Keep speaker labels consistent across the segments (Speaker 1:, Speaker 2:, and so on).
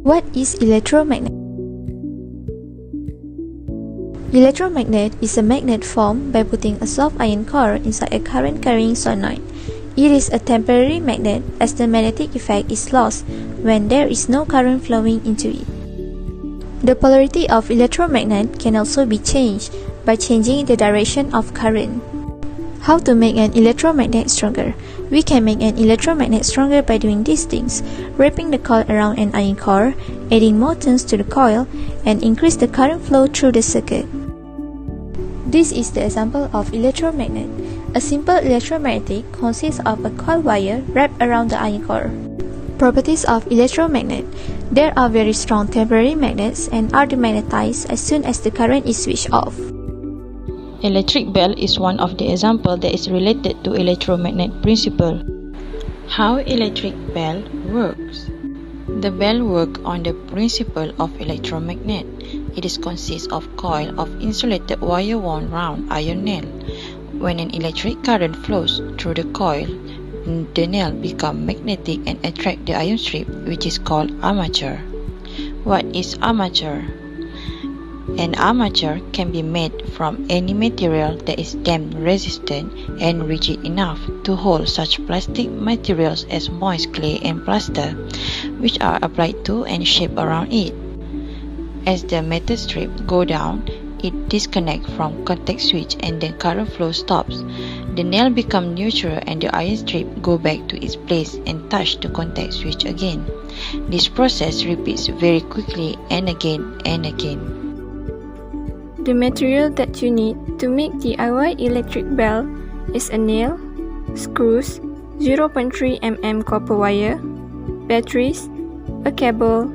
Speaker 1: What is electromagnet? Electromagnet is a magnet formed by putting a soft iron core inside a current-carrying solenoid. It is a temporary magnet as the magnetic effect is lost when there is no current flowing into it. The polarity of electromagnet can also be changed by changing the direction of current. How to make an electromagnet stronger? We can make an electromagnet stronger by doing these things: wrapping the coil around an iron core, adding more turns to the coil, and increase the current flow through the circuit. This is the example of electromagnet. A simple electromagnetic consists of a coil wire wrapped around the iron core. Properties of electromagnet. There are very strong temporary magnets and are demagnetized as soon as the current is switched off.
Speaker 2: Electric bell is one of the examples that is related to electromagnet principle. How electric bell works? The bell works on the principle of electromagnet. It is consists of coil of insulated wire wound round iron nail. When an electric current flows through the coil, the nail becomes magnetic and attract the iron strip, which is called armature. What is armature? An armature can be made from any material that is damp resistant and rigid enough to hold such plastic materials as moist clay and plaster, which are applied to and shaped around it. As the metal strip go down, it disconnects from contact switch and then current flow stops. The nail becomes neutral and the iron strip go back to its place and touch the contact switch again. This process repeats very quickly and again and again.
Speaker 3: The material that you need to make DIY electric bell is a nail, screws, 0.3 mm copper wire, batteries, a cable,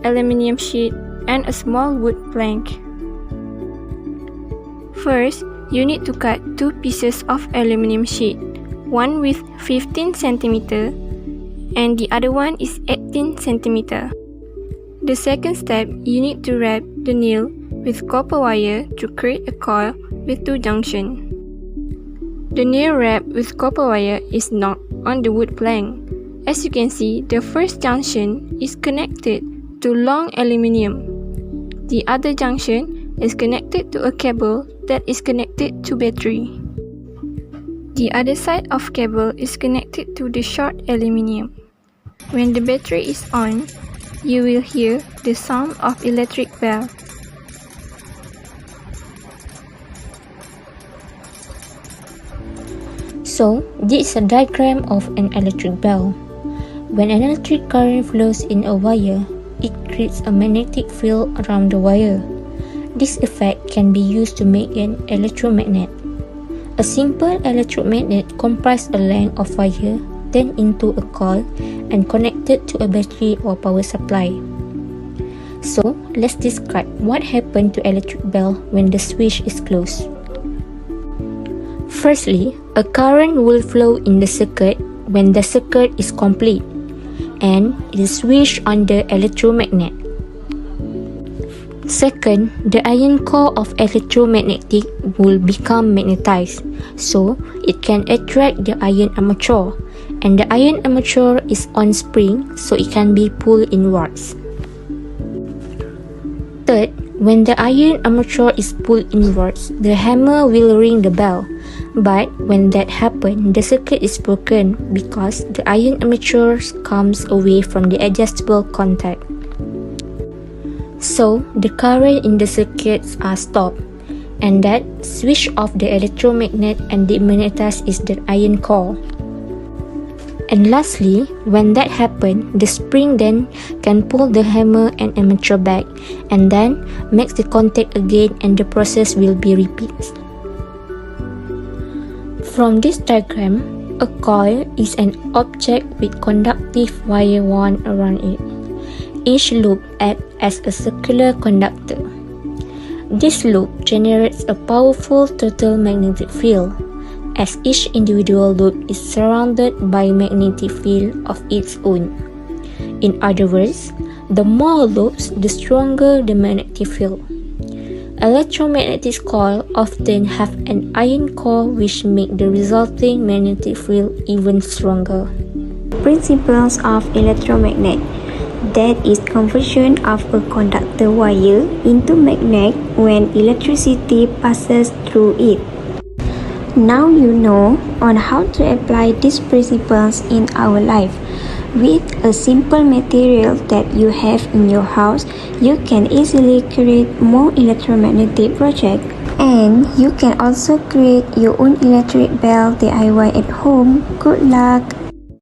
Speaker 3: aluminium sheet, and a small wood plank. First, you need to cut two pieces of aluminium sheet, one with 15 cm and the other one is 18 cm. The second step, you need to wrap the nail with copper wire to create a coil with two junctions. The nail wrapped with copper wire is knocked on the wood plank. As you can see, the first junction is connected to long aluminium. The other junction is connected to a cable that is connected to battery. The other side of cable is connected to the short aluminium. When the battery is on, you will hear the sound of electric bell.
Speaker 4: So, this is a diagram of an electric bell. When an electric current flows in a wire, it creates a magnetic field around the wire. This effect can be used to make an electromagnet. A simple electromagnet comprises a length of wire, then into a coil, and connected to a battery or power supply. So, let's describe what happens to electric bell when the switch is closed. Firstly, a current will flow in the circuit when the circuit is complete, and it is switched on the electromagnet. Second, the iron core of electromagnetic will become magnetized, so it can attract the iron armature, and the iron armature is on spring, so it can be pulled inwards. Third, when the iron armature is pulled inwards, the hammer will ring the bell. But when that happens, the circuit is broken because the iron armature comes away from the adjustable contact. So, the current in the circuits are stopped, and that switch off the electromagnet and demagnetize is the iron core. And lastly, when that happens, the spring then can pull the hammer and armature back, and then makes the contact again, and the process will be repeated. From this diagram, a coil is an object with conductive wire wound around it. Each loop acts as a circular conductor. This loop generates a powerful total magnetic field, as each individual loop is surrounded by a magnetic field of its own. In other words, the more loops, the stronger the magnetic field. Electromagnetic coils often have an iron core which make the resulting magnetic field even stronger.
Speaker 5: Principles of electromagnet. That is conversion of a conductor wire into magnet when electricity passes through it. Now you know on how to apply these principles in our life. With a simple material that you have in your house, you can easily create more electromagnetic projects. And you can also create your own electric bell DIY at home. Good luck!